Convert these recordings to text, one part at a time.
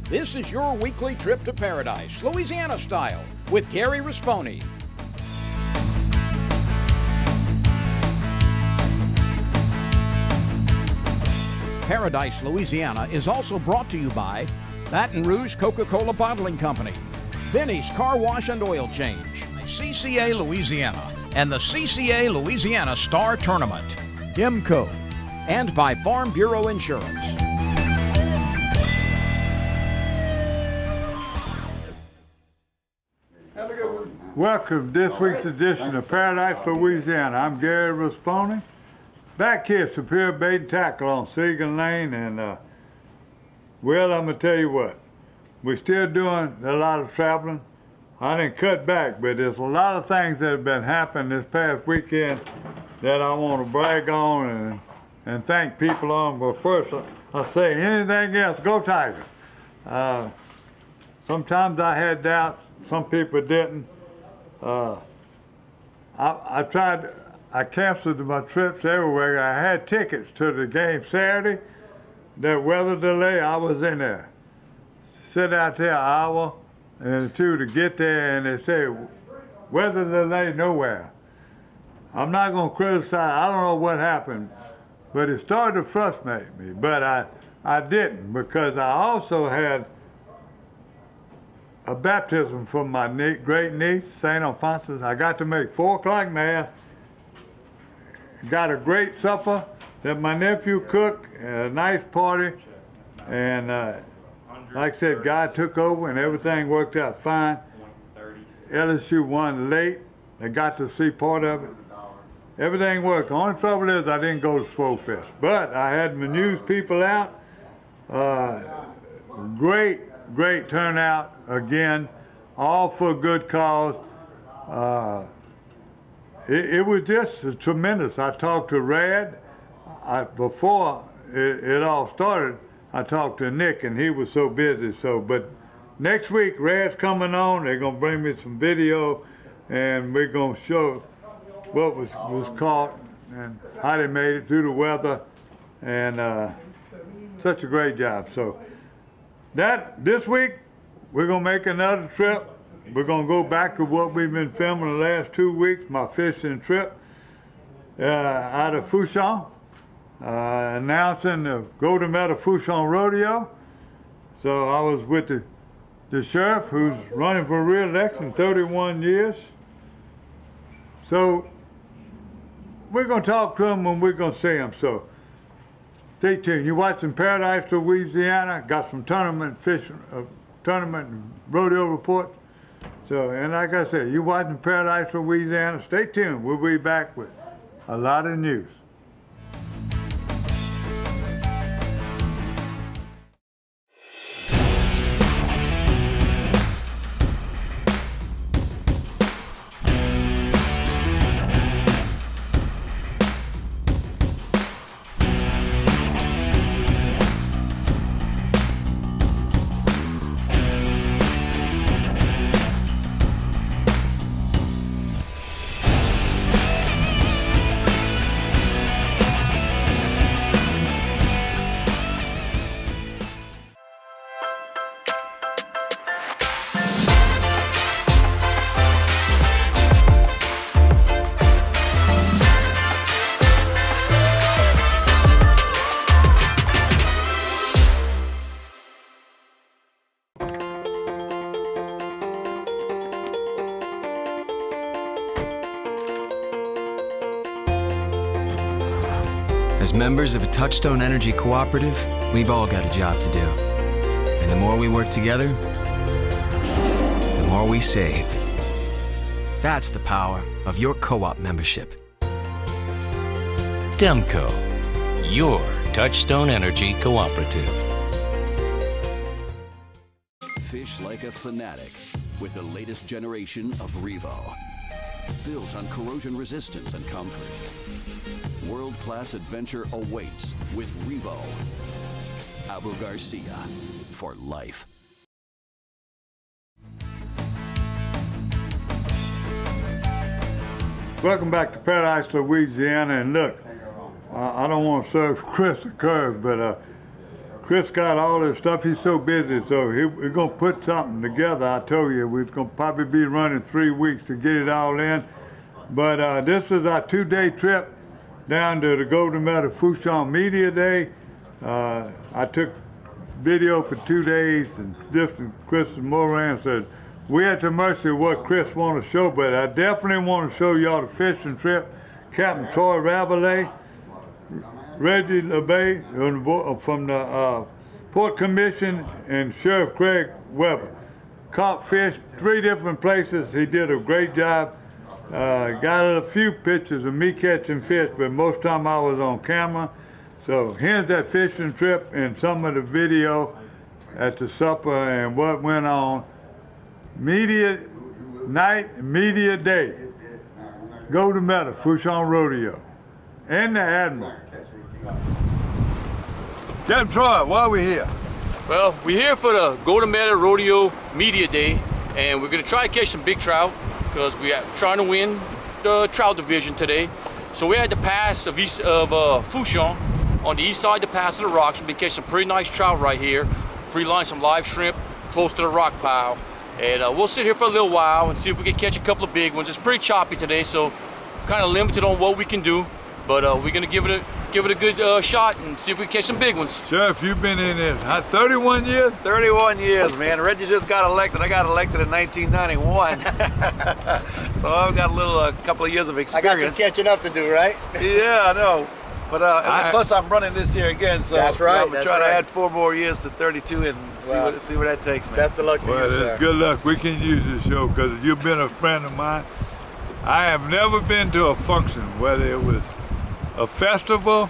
This is your weekly trip to paradise, Louisiana style, with Gary Risponi. Paradise, Louisiana is also brought to you by Baton Rouge Coca-Cola Bottling Company, Benny's Car Wash and Oil Change, CCA Louisiana, and the CCA Louisiana Star Tournament, IMCO, and by Farm Bureau Insurance. Welcome to this week's edition of Paradise, Louisiana. I'm Gary Risponi, back here at Superior Bait and Tackle on Seagan Lane, and well, I'm gonna tell you what, we're still doing a lot of traveling. I didn't cut back, but there's a lot of things that have been happening this past weekend that I want to brag on and thank people on. But first, I'll say anything else, go Tigers. Sometimes I had doubts, some people didn't. I canceled my trips everywhere. I had tickets to the game Saturday. That weather delay, I was in there. Sit out there an hour and two to get there, and they say, weather delay nowhere. I'm not going to criticize. I don't know what happened, but it started to frustrate me. But I didn't, because I also had a baptism from my great niece, St. Alphonsus. I got to make 4 o'clock mass, got a great supper that my nephew cooked, a nice party, and like I said, God took over and everything worked out fine. LSU won late. I got to see part of it. Everything worked. The only trouble is I didn't go to Swole Fest, but I had my news people out. Great turnout again, all for a good cause. It was just tremendous. I talked to Rad. Before it all started, I talked to Nick, and he was so busy. But next week, Rad's coming on. They're gonna bring me some video, and we're gonna show what was caught and how they made it through the weather, and such a great job. So this week, we're gonna make another trip. We're gonna go back to what we've been filming the last 2 weeks, my fishing trip out of Fouchon, announcing the Golden Medal Fouchon Rodeo. So I was with the sheriff, who's running for re-election 31 years. So we're gonna talk to him when we're gonna see him. So stay tuned. You're watching Paradise, Louisiana. Got some tournament fishing, tournament and rodeo reports. So, and like I said, you're watching Paradise, Louisiana. Stay tuned. We'll be back with a lot of news. As members of a Touchstone Energy cooperative, we've all got a job to do. And the more we work together, the more we save. That's the power of your co-op membership. Demco, your Touchstone Energy cooperative. Fish like a fanatic with the latest generation of Revo. Built on corrosion resistance and comfort. World-class adventure awaits with Revo. Abu Garcia, for life. Welcome back to Paradise, Louisiana. And look, I don't want to serve Chris a curve, but Chris got all this stuff. He's so busy, so we're going to put something together. I told you we're going to probably be running 3 weeks to get it all in. But this is our 2-day trip down to the Golden Medal Fouchon Media Day. I took video for 2 days, and Chris Moran said, we at the mercy of what Chris want to show, but I definitely want to show y'all the fishing trip. Captain Troy Ravelet, Reggie LeBay from the Port Commission, and Sheriff Craig Weber. Caught fish 3 different places. He did a great job. Got a few pictures of me catching fish, but most time I was on camera. So here's that fishing trip and some of the video at the supper and what went on. Media night, media day. Golden Medal, Fouchon Rodeo, and the Admiral. Captain Troy, why are we here? Well, we're here for the Golden Medal Rodeo Media Day, and we're going to try to catch some big trout because we are trying to win the trout division today. So we're at the pass of Fouchon, on the east side of the pass of the rocks. We've been catching some pretty nice trout right here. Free line some live shrimp close to the rock pile. And we'll sit here for a little while and see if we can catch a couple of big ones. It's pretty choppy today, so kind of limited on what we can do. But we're going to give it a good shot and see if we can catch some big ones. Sheriff, you've been in this 31 years? 31 years, man. Reggie just got elected. I got elected in 1991. So I've got a couple of years of experience. I got some catching up to do, right? Yeah, I know. But plus I'm running this year again, so that's right, I'm trying to add 4 more years to 32 and see where that takes me. Best of luck to you, sir. Good luck. We can use this show because you've been a friend of mine. I have never been to a function, whether it was a festival,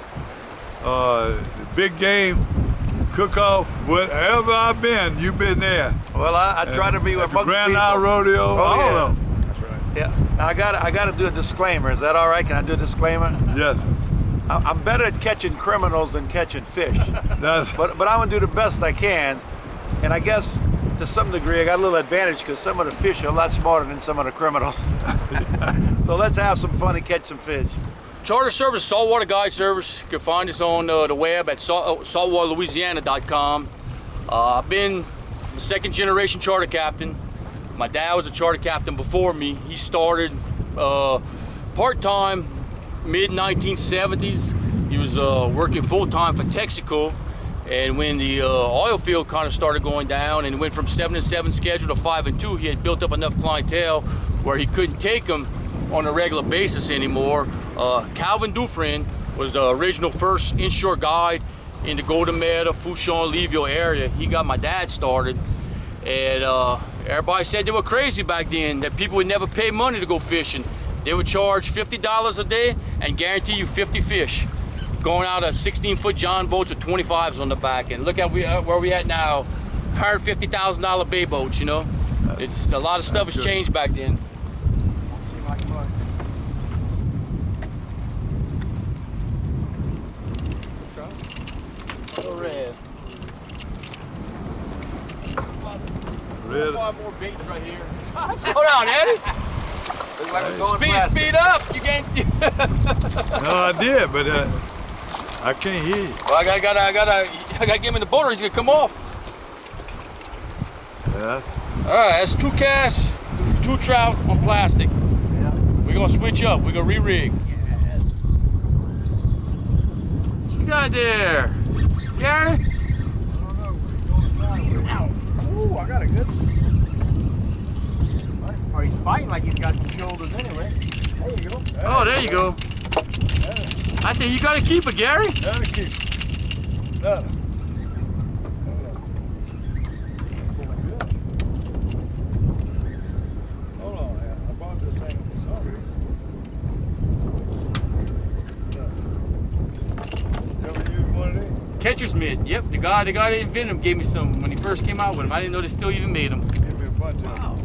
big game, cook-off, whatever I've been, you've been there. Well, I try to be with most Grand people. Isle Rodeo, all of them. That's right. Yeah, now I got to do a disclaimer. Is that all right? Can I do a disclaimer? Yes. I'm better at catching criminals than catching fish. That's but I'm gonna do the best I can, and I guess to some degree I got a little advantage because some of the fish are a lot smarter than some of the criminals. So let's have some fun and catch some fish. Charter service, saltwater guide service. You can find us on the web at saltwaterlouisiana.com. I've been the 2nd generation charter captain. My dad was a charter captain before me. He started part-time mid-1970s. He was working full-time for Texaco, and when the oil field kind of started going down and it went from 7-7 schedule to 5-2, he had built up enough clientele where he couldn't take them on a regular basis anymore. Calvin Dufresne was the original first inshore guide in the Golden Medal, Fouchon, Leeville area. He got my dad started, and everybody said they were crazy back then, that people would never pay money to go fishing. They would charge $50 a day and guarantee you 50 fish. Going out of 16-foot John boats with 25s on the back. And look at where we at now, $150,000 bay boats, you know? It's a lot of stuff has changed back then. Red. 5 more baits right here. Slow down, Eddie. Speed up! You can't. no, I did, but I can't hear you. Well, I gotta get him in the boat, or he's gonna come off. Yeah. All right, that's 2 casts, 2 trout on plastic. Yeah. We're gonna switch up. We're gonna re-rig. What you got there, Gary? Ooh, I got a good. Oh, he's fighting like he's got the shoulders anyway. There you go. Oh, there you go. I think you gotta keep it, Gary. Gotta keep it. Hold on, I bought this thing for some reason. Ever used one of these? Catcher's mitt. Yep, the guy that invented them gave me some when he first came out with them. I didn't know they still even made them. Give me a bunch of them.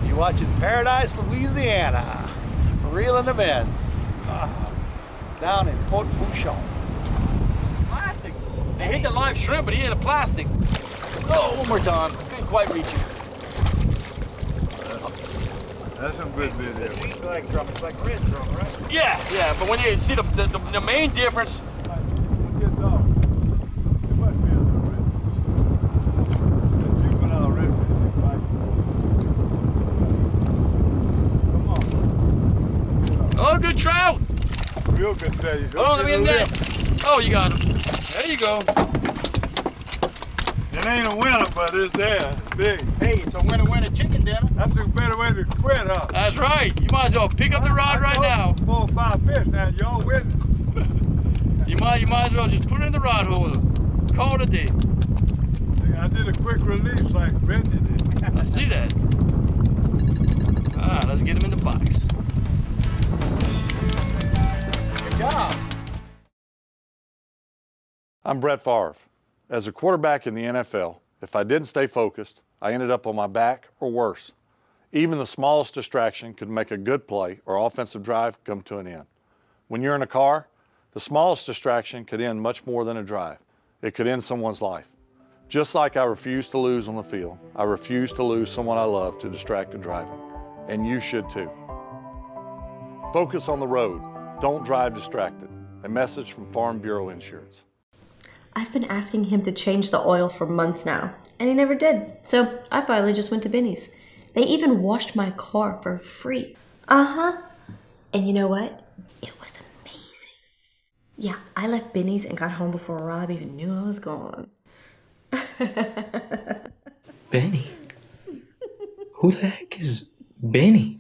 You're watching Paradise, Louisiana. Reeling them in. Down in Port Fouchon. Plastic. They hit the live shrimp, but he hit a plastic. Oh, one more time. Couldn't quite reach it. That's some good video. It's like drum. It's like red drum, right? Yeah, but when you see the main difference. real good today. Hold on, let me get that. Oh, you got him. There you go. It ain't a winner, but it's there. It's big. Hey, it's a winner chicken dinner. That's a better way to quit, huh? That's right. You might as well pick up the rod right now. 4 or 5 fish now. Y'all winning. You might as well just put it in the rod holder. Call it a day. I did a quick release like Reggie did. I see that. All right, let's get him in the box. Good job. I'm Brett Favre. As a quarterback in the NFL, if I didn't stay focused, I ended up on my back or worse. Even the smallest distraction could make a good play or offensive drive come to an end. When you're in a car, the smallest distraction could end much more than a drive. It could end someone's life. Just like I refuse to lose on the field, I refuse to lose someone I love to distracted driving. And you should too. Focus on the road. Don't drive distracted. A message from Farm Bureau Insurance. I've been asking him to change the oil for months now, and he never did. So I finally just went to Benny's. They even washed my car for free. And you know what? It was amazing. Yeah, I left Benny's and got home before Rob even knew I was gone. Benny? Who the heck is Benny?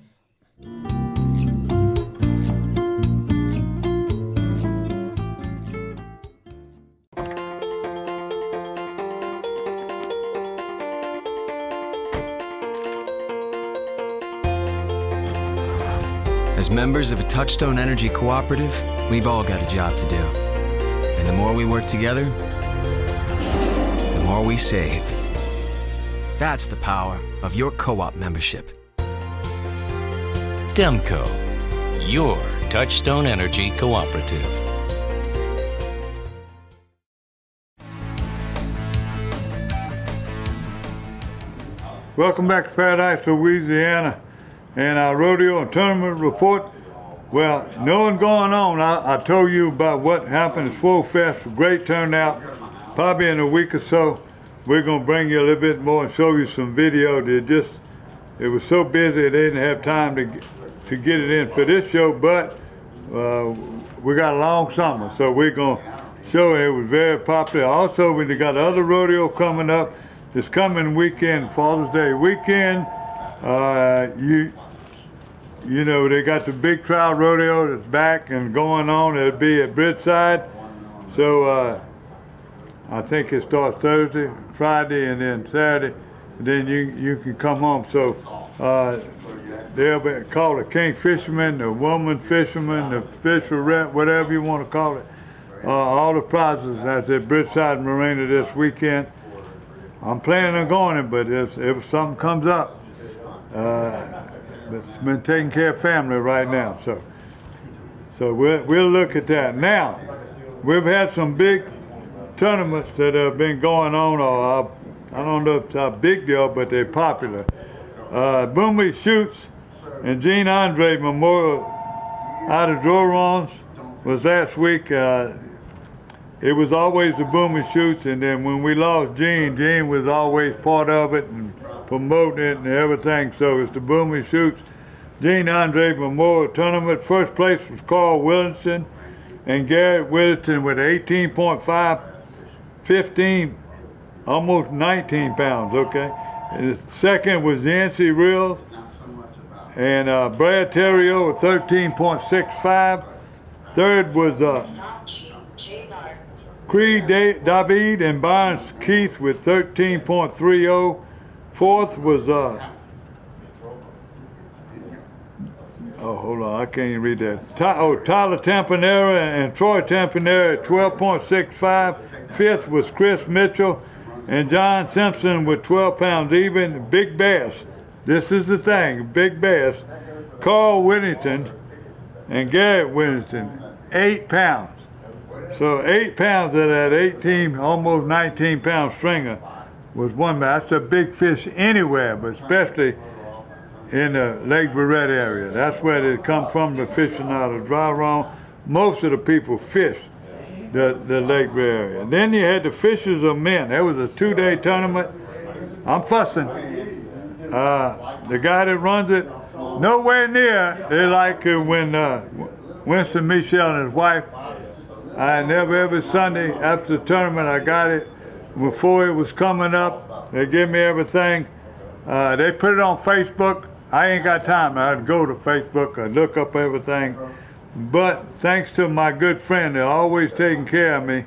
As members of a Touchstone Energy cooperative, we've all got a job to do. And the more we work together, the more we save. That's the power of your co-op membership. Demco, your Touchstone Energy cooperative. Welcome back to Paradise, Louisiana, and our rodeo and tournament report. Well, knowing going on, I told you about what happened at Swole Fest. Great turnout. Probably in a week or so, we're going to bring you a little bit more and show you some video. It was so busy they didn't have time to get it in for this show, but we got a long summer, so we're going to show it. It was very popular. Also, we got other rodeo coming up this coming weekend, Father's Day weekend. You know, they got the big trial rodeo that's back and going on. It'll be at Bridgeside. So I think it starts Thursday, Friday, and then Saturday. And then you can come home. So they'll be called a king fisherman, the woman fisherman, the fisher rep, whatever you want to call it. All the prizes at the Bridgeside Marina this weekend. I'm planning on going, but if something comes up, it's been taking care of family right now. So we'll look at that. Now, we've had some big tournaments that have been going on. Or I don't know if it's a big deal, but they're popular. Boomy Shoots and Gene Andre Memorial out of Jorons was last week. It was always the Boomy Shoots, and then when we lost Gene was always part of it and promoting it and everything. So it's the Boomy Shoots Gene Andre Memorial Tournament. First place was Carl Williamson and Garrett Whittington with 18.5, 15, almost 19 pounds, okay? And the second was Yancey Reels and Brad Terrio with 13.65. Third was Creed David and Barnes Keith with 13.30. Fourth was hold on, I can't even read that. Tyler Tampanera and Troy Tampanera at 12.65. Fifth was Chris Mitchell and John Simpson with 12 pounds even. Big Bass, this is the thing, Big Bass, Carl Whittington and Garrett Whittington, 8 pounds. So 8 pounds of that 18, almost 19 pound stringer was one. That's a big fish anywhere, but especially in the Lake Verret area. That's where they come from, the fishing out of Dry Run. Most of the people fish the Lake Verret area. And then you had the Fishers of Men. That was a 2-day tournament. I'm fussing. The guy that runs it, nowhere near they like when Winston Michelle and his wife. I never every Sunday after the tournament I got it. Before it was coming up, they give me everything. They put it on Facebook. I ain't got time. I'd go to Facebook and look up everything. But thanks to my good friend, they're always taking care of me.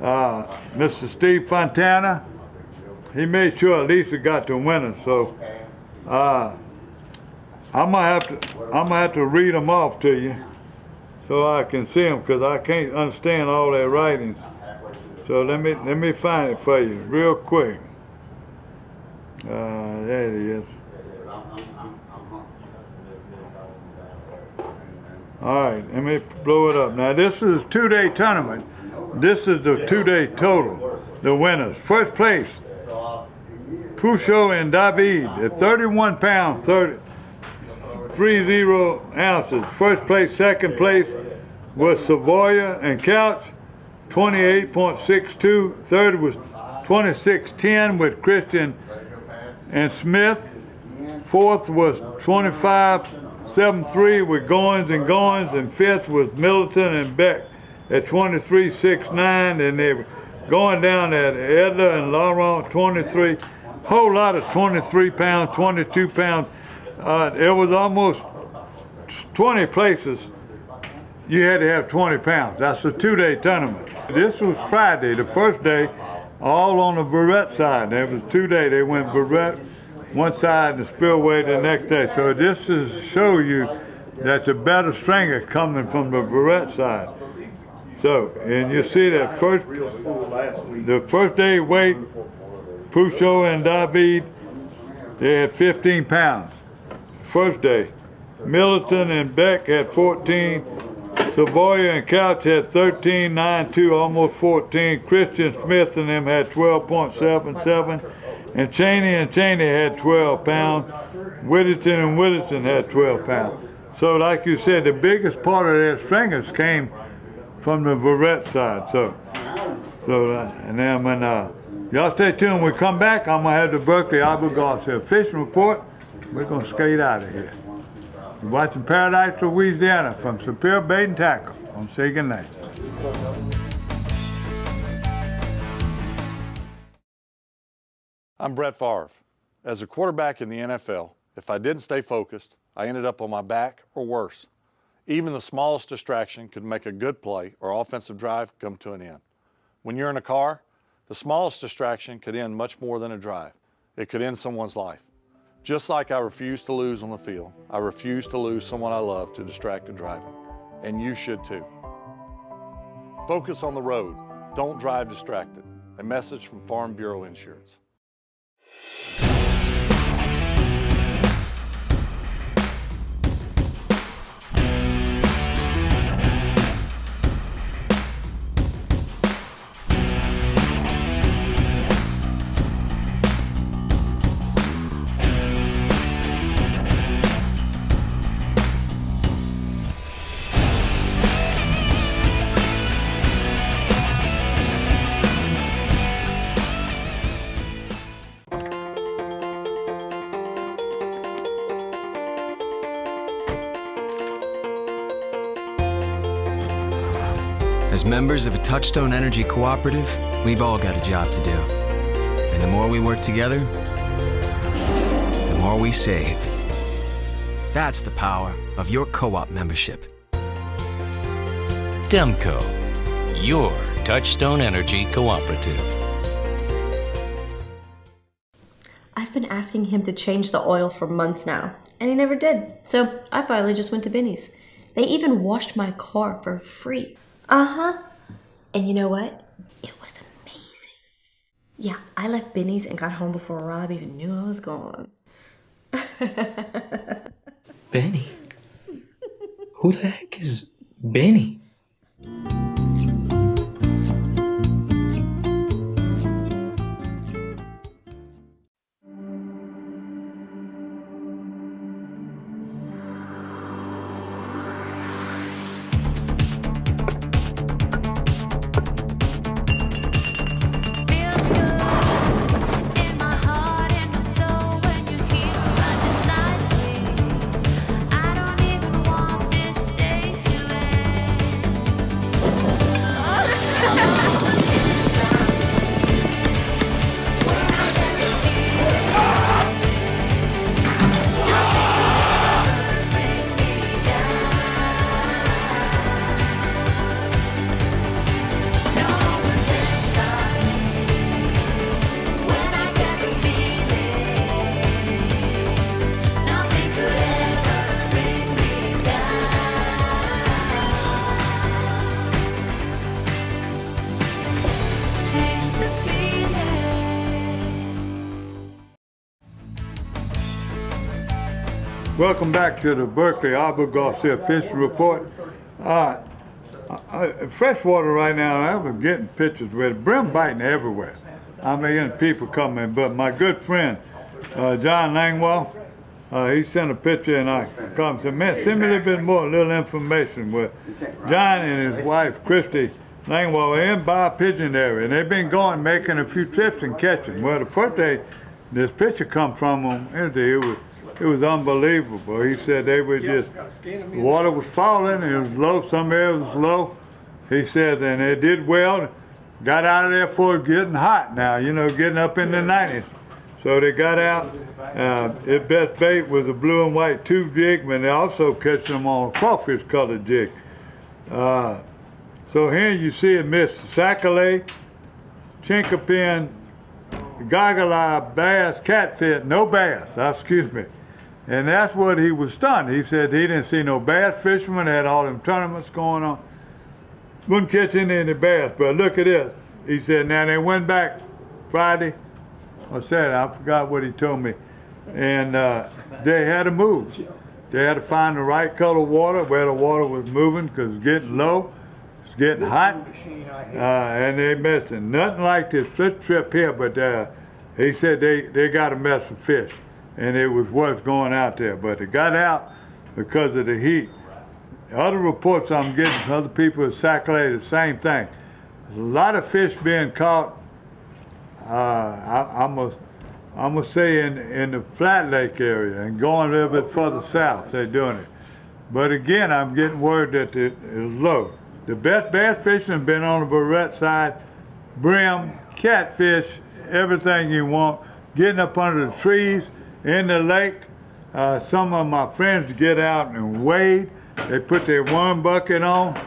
Mr. Steve Fontana, he made sure at least it got the winner. So I'm gonna have to read them off to you so I can see them, because I can't understand all their writings. So let me find it for you real quick. There it is. All right, let me blow it up. Now this is a 2-day tournament. This is the 2-day total. The winners. First place, Pucho and David at 31 pounds, 30 ounces. First place. Second place was Savoya and Couch, 28.62. Third was 26.10 with Christian and Smith. Fourth was 25.73 with Goins and Goins, and fifth was Middleton and Beck at 23.69, and they were going down at Edler and Laurent 23. Whole lot of 23 pounds, 22 pounds. It was almost 20 places you had to have 20 pounds. That's a 2-day tournament. This was Friday, the first day, all on the Barrett side. There was 2 days. They went Barrett one side and Spillway the next day. So this is to show you that the better stringer coming from the Barrett side. So, and you see that the first day weight, Pucho and David, they had 15 pounds. First day. Middleton and Beck had 14. Savoya and Couch had 13.92, almost 14. Christian Smith and them had 12.77. And Cheney had 12 pounds. Whittington and Whittington had 12 pounds. So like you said, the biggest part of their stringers came from the Barrett side. And then when y'all stay tuned, when we come back, I'm gonna have the Berkeley Arbor Garcia fishing report. We're gonna skate out of here. You're watching Paradise, Louisiana from Superior Bait and Tackle on Say Goodnight. I'm Brett Favre. As a quarterback in the NFL, if I didn't stay focused, I ended up on my back or worse. Even the smallest distraction could make a good play or offensive drive come to an end. When you're in a car, the smallest distraction could end much more than a drive. It could end someone's life. Just like I refuse to lose on the field, I refuse to lose someone I love to distracted driving. And you should too. Focus on the road. Don't drive distracted. A message from Farm Bureau Insurance. As members of a Touchstone Energy Cooperative, we've all got a job to do. And the more we work together, the more we save. That's the power of your co-op membership. Demco, your Touchstone Energy Cooperative. I've been asking him to change the oil for months now, and he never did. So I finally just went to Benny's. They even washed my car for free. And you know what? It was amazing. Yeah, I left Benny's and got home before Rob even knew I was gone. Benny? Who the heck is Benny? I don't even want this day to Welcome back to the Berkeley Arbor Garcia Fishing Report. Freshwater right now, I'm getting pictures with brim biting everywhere. I'm getting people coming, but my good friend, John Langwell, he sent a picture and I called and said, man, send me a little bit more, a little information. Well, John and his wife, Christy Langwell, are in by a pigeon area, and they've been going, making a few trips and catching. Well, the first day this picture come from them, it was unbelievable. He said they were just, the water was falling, it was low, some areas was low. He said, and they did well, got out of there before it getting hot now, you know, getting up in the 90s. So they got out. His best bait was a blue and white tube jig, but they also catch them on a crawfish colored jig. So here you see it miss sac-a-lait, chinkapin, goggle-eye, bass, catfish, no bass, excuse me. And that's what he was stunned. He said he didn't see no bass fishermen, had all them tournaments going on. Wouldn't catch any bass, but look at this. He said, now they went back Friday, I forgot what he told me, and they had to move. They had to find the right color water, where the water was moving, because it's getting low, it's getting hot, and they missed it. Nothing like this trip here, but he said they got a mess of fish, and it was what's going out there. But it got out because of the heat. Other reports I'm getting from other people at sac-a-lait, the same thing. There's a lot of fish being caught. I must say in the Flat Lake area and going a little bit further south, they're doing it. But again, I'm getting word that it is low. The best bass fishing has been on the barrette side, brim, catfish, everything you want, getting up under the trees, in the lake. Some of my friends get out and wade. They put their worm bucket on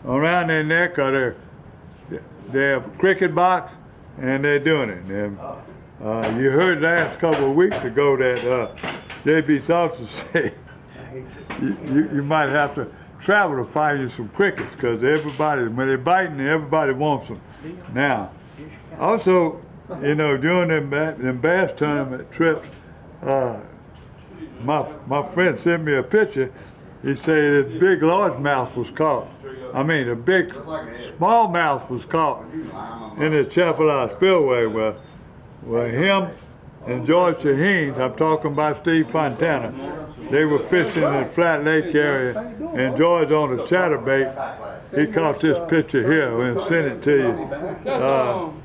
around their neck or their cricket box, and they're doing it. And, you heard last couple of weeks ago that J.B. Salter said you might have to travel to find you some crickets, because everybody, when they're biting, everybody wants them. Now, also, you know, during them bass tournament trips, my friend sent me a picture. He said his big largemouth was caught. I mean, a big smallmouth was caught in the Chapel Spillway. Well, him and George Shaheen, I'm talking about Steve Fontana, they were fishing in the Flat Lake area, and George on the chatterbait, he caught this picture here and sent it to you.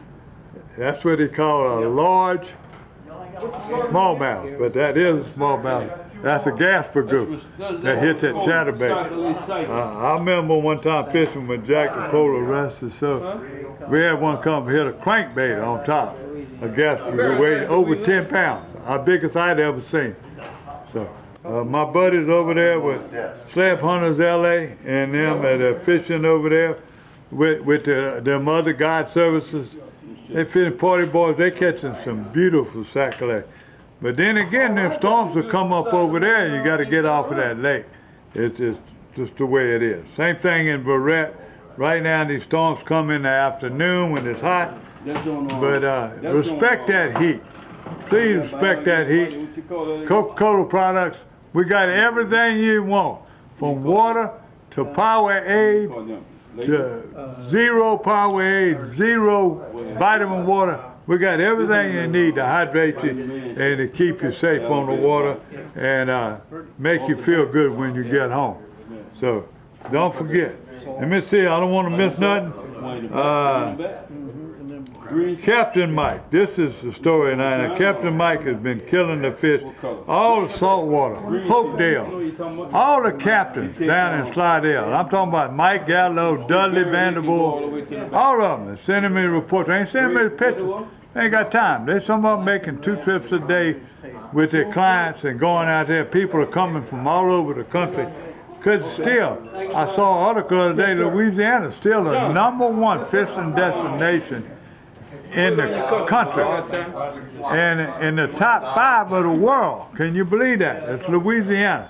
That's what he called a large smallmouth, but that is a smallmouth. That's a Gasper goose that hit that chatterbait. I remember one time fishing with Jack the Polar Wrestler, so we had one come hit a crankbait on top. A Gasper goose weighed over 10 pounds, our biggest I'd ever seen. So my buddies over there with Slab Hunters LA and them that are fishing over there with them other guide services. They fishing party boys, they catching some beautiful sac-a-lait. But then again, them storms will come up over there and you got to get off of that lake. It's just the way it is. Same thing in Barrette. Right now these storms come in the afternoon when it's hot. But respect that heat. Please respect that heat. Coca-Cola products, we got everything you want. From water to Powerade to zero Powerade, zero vitamin water. We got everything you need to hydrate you and to keep you safe on the water and make you feel good when you get home. So don't forget. Let me see, I don't want to miss nothing. Captain Mike, this is the story now. Captain Mike has been killing the fish, all the saltwater, Hopedale, all the captains down in Slidell. I'm talking about Mike Gallo, Dudley Vanderbilt, all of them. They're sending me reports. They ain't sending me the pictures. They ain't got time. There's some of them making 2 trips a day with their clients and going out there. People are coming from all over the country. Because still, I saw an article today, Louisiana is still the #1 fishing destination in the country and in the top 5 of the world. Can you believe that? It's Louisiana.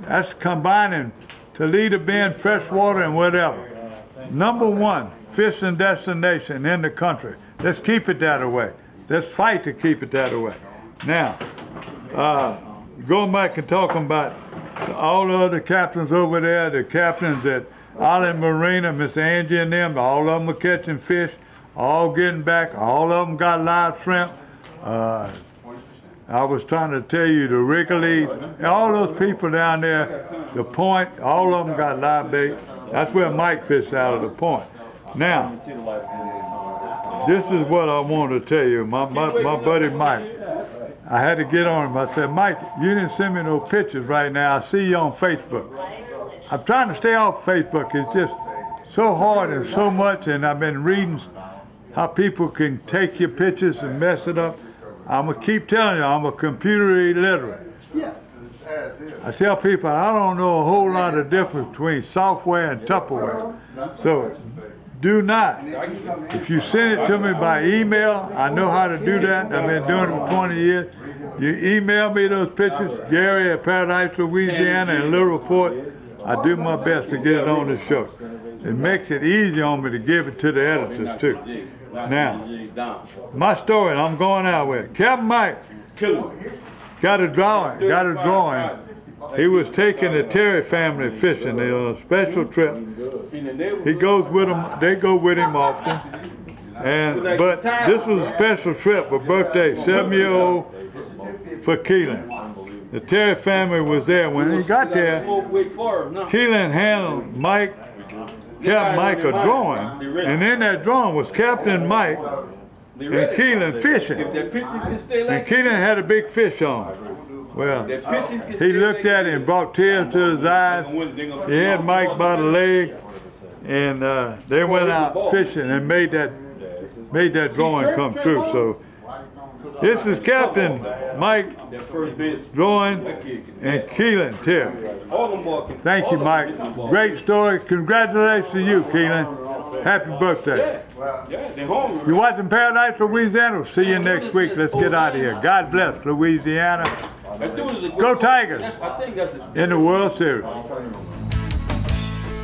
That's combining Toledo Bend, freshwater, and whatever. #1 fishing destination in the country. Let's keep it that way. Let's fight to keep it that way. Now, going back and talking about all the other captains over there, the captains at Island Marina, Miss Angie and them, all of them are catching fish, all getting back, all of them got live shrimp. I was trying to tell you, the Wrigley, all those people down there, the point, all of them got live bait. That's where Mike fished out of the point. Now, this is what I wanted to tell you. My buddy Mike, I had to get on him. I said, Mike, you didn't send me no pictures right now. I see you on Facebook. I'm trying to stay off Facebook. It's just so hard and so much, and I've been reading how people can take your pictures and mess it up. I'm going to keep telling you, I'm a computer illiterate. I tell people I don't know a whole lot of difference between software and Tupperware. So do not. If you send it to me by email, I know how to do that. I've been doing it for 20 years. You email me those pictures, Gary at Paradise, Louisiana, and Little Report. I do my best to get it on the show. It makes it easy on me to give it to the editors too. Now, my story I'm going out with. Captain Mike got a drawing. He was taking the Terry family fishing. They on a special trip. He goes with them. They go with him often. But this was a special trip, a birthday, 7-year-old for Keelan. The Terry family was there. When he got there, Keelan handled Captain Mike a drawing, and in that drawing was Captain Mike and Keelan fishing. And Keelan had a big fish on. Well, he looked at it and brought tears to his eyes. He had Mike by the leg, and they went out fishing and made that drawing come true. So this is Captain Mike drawing and Keelan Terry. Thank you, Mike. Great story. Congratulations to you, Keelan. Happy birthday. You're watching Paradise, Louisiana. We'll see you next week. Let's get out of here. God bless Louisiana. Go Tigers in the World Series.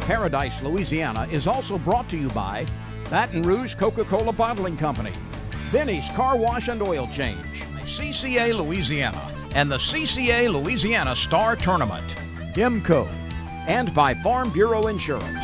Paradise, Louisiana is also brought to you by Baton Rouge Coca-Cola Bottling Company, Benny's Car Wash and Oil Change, CCA Louisiana, and the CCA Louisiana Star Tournament, IMCO, and by Farm Bureau Insurance.